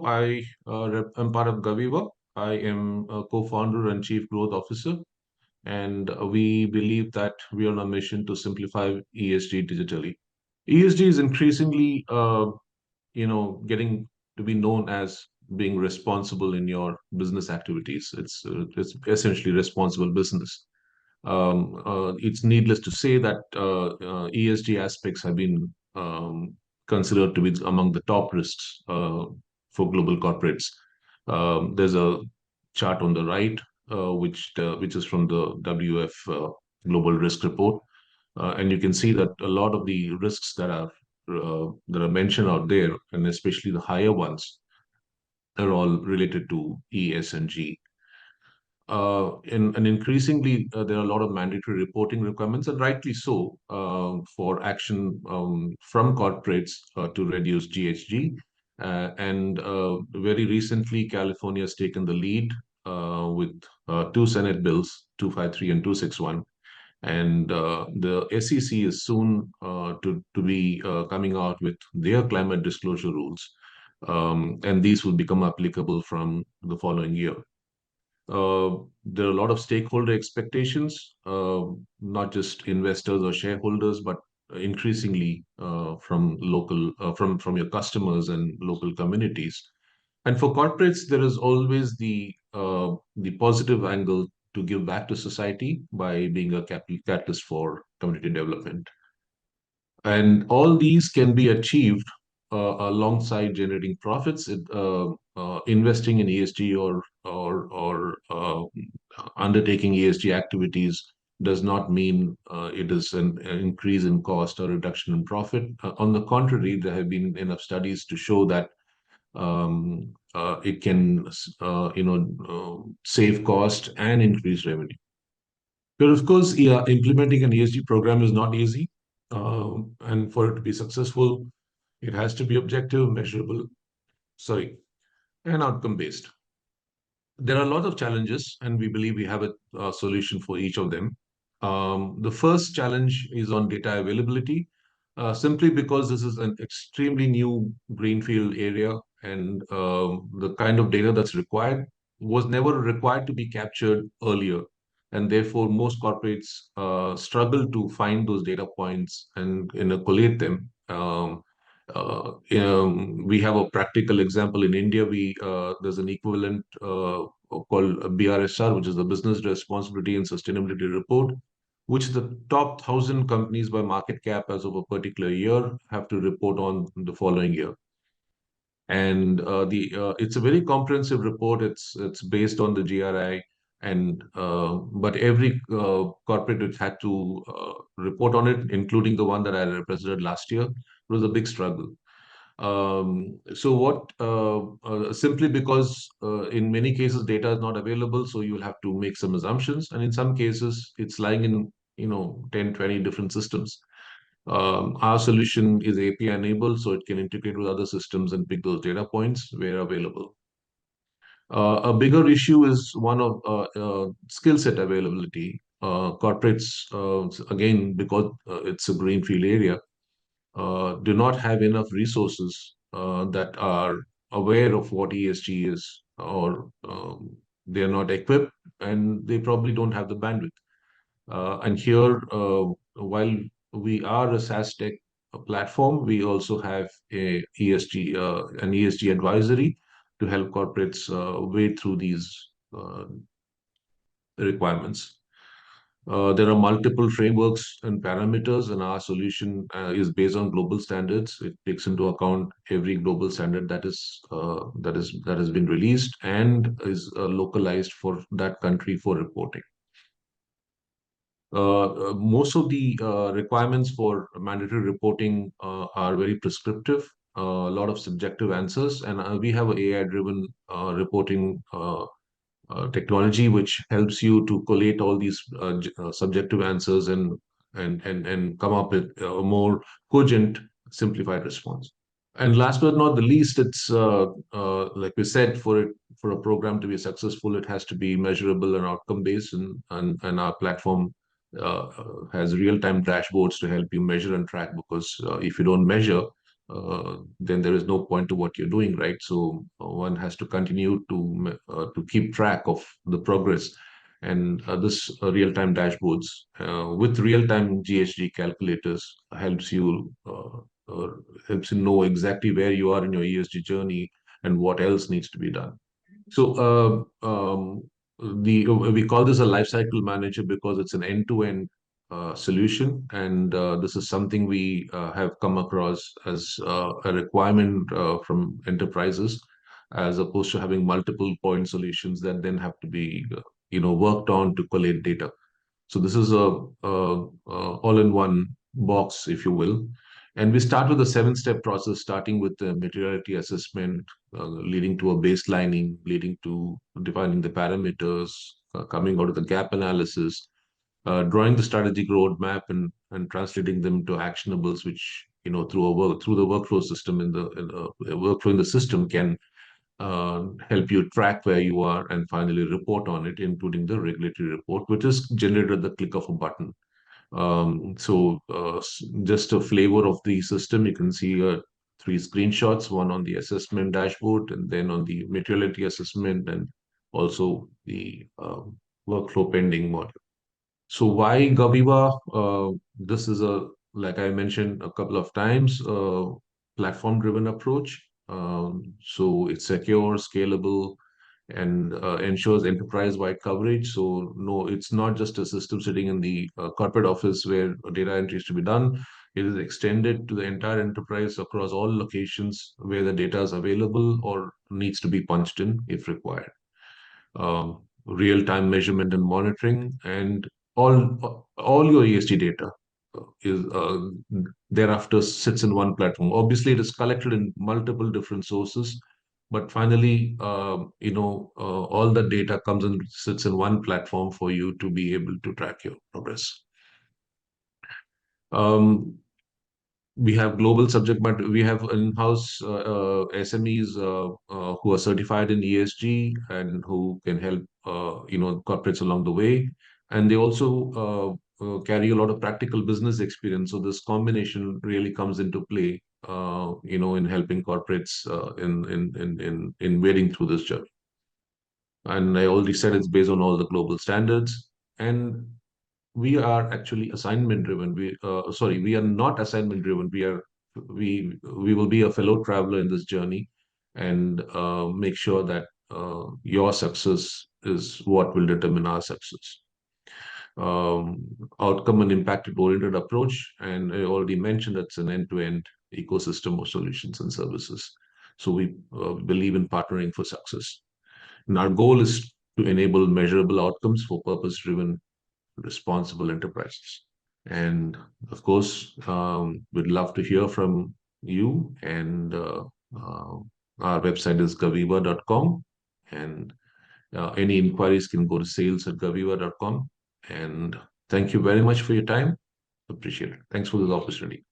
I'm part of GovEVA. I am a co-founder and chief growth officer, and we believe that we are on a mission to simplify ESG digitally. ESG is increasingly, getting to be known as being responsible in your business activities. It's essentially responsible business. It's needless to say that ESG aspects have been considered to be among the top risks for global corporates. There's a chart on the right, which is from the WF Global Risk Report, and you can see that a lot of the risks that are mentioned out there, and especially the higher ones, are all related to E, S, and G. And increasingly, there are a lot of mandatory reporting requirements, and rightly so, for action from corporates to reduce GHG. And very recently, California has taken the lead with two Senate bills, 253 and 261. And the SEC is soon to be coming out with their climate disclosure rules. And these will become applicable from the following year. There are a lot of stakeholder expectations, not just investors or shareholders, but increasingly from your customers and local communities. And for corporates, there is always the positive angle to give back to society by being a catalyst for community development. And all these can be achieved alongside generating profits. Investing in ESG or undertaking ESG activities does not mean it is an increase in cost or reduction in profit. On the contrary, there have been enough studies to show that it can, save cost and increase revenue. But of course, yeah, implementing an ESG program is not easy. And for it to be successful, it has to be objective, measurable, sorry, and outcome based. There are a lot of challenges, and we believe we have a solution for each of them. The first challenge is on data availability, simply because this is an extremely new greenfield area, and the kind of data that's required was never required to be captured earlier. And therefore, most corporates struggle to find those data points and collate them. We have a practical example in India. There's an equivalent called BRSR, which is the Business Responsibility and Sustainability Report, which the top 1,000 companies by market cap as of a particular year have to report on the following year. And the it's a very comprehensive report. It's based on the GRI, and but every corporate had to report on it, including the one that I represented last year. It was a big struggle. So what simply because in many cases data is not available, so you'll have to make some assumptions, and in some cases it's lying in 10, 20 different systems. Our solution is API enabled, so it can integrate with other systems and pick those data points where available. A bigger issue is one of skill set availability. Corporates, again, because it's a greenfield area, do not have enough resources that are aware of what ESG is, or they're not equipped, and they probably don't have the bandwidth. And here, while we are a SaaS tech platform, we also have an ESG advisory to help corporates wade through these requirements. There are multiple frameworks and parameters, and our solution is based on global standards. It takes into account every global standard that has been released and is localized for that country for reporting. Most of the requirements for mandatory reporting are very prescriptive, a lot of subjective answers, and we have an AI-driven reporting technology which helps you to collate all these subjective answers and come up with a more cogent, simplified response. And last but not the least, it's like we said, for a program to be successful, it has to be measurable and outcome based, and our platform has real-time dashboards to help you measure and track, because if you don't measure, then there is no point to what you're doing, right? So one has to continue to keep track of the progress. And this real-time dashboards with real-time GHG calculators uh, helps you know exactly where you are in your ESG journey and what else needs to be done. So the we call this a lifecycle manager because it's an end-to-end solution, and this is something we have come across as a requirement from enterprises, as opposed to having multiple point solutions that then have to be worked on to collate data. So this is a all-in-one box, if you will. And we start with a seven-step process, starting with the materiality assessment, leading to a baselining, leading to defining the parameters, coming out of the gap analysis, drawing the strategic roadmap, and translating them to actionables, which through the workflow system in the workflow in the system can help you track where you are and finally report on it, including the regulatory report, which is generated at the click of a button. Just a flavor of the system, you can see three screenshots, one on the assessment dashboard, and then on the materiality assessment, and also the workflow pending module. So why GovEVA? This is like I mentioned a couple of times, platform-driven approach. So it's secure, scalable, and ensures enterprise-wide coverage. So no, it's not just a system sitting in the corporate office where data entry is to be done. It is extended to the entire enterprise across all locations where the data is available or needs to be punched in if required. Real-time measurement and monitoring, and all your ESG data is thereafter sits in one platform. Obviously, it is collected in multiple different sources, but finally, all the data comes and sits in one platform for you to be able to track your progress. Um, we have global subject matter. We have in-house SMEs who are certified in ESG and who can help corporates along the way, and they also carry a lot of practical business experience. So this combination really comes into play, in helping corporates in wading through this journey. And I already said it's based on all the global standards, and we are actually assignment driven. We are not assignment driven. We will be a fellow traveler in this journey, and make sure that your success is what will determine our success. um, Outcome and impact oriented approach, and I already mentioned that's an end to end ecosystem of solutions and services. So we believe in partnering for success, and our goal is to enable measurable outcomes for purpose driven responsible enterprises. And of course, we'd love to hear from you. And uh, our website is goveva.com. And any inquiries can go to sales@goveva.com. And thank you very much for your time. Appreciate it. Thanks for this opportunity.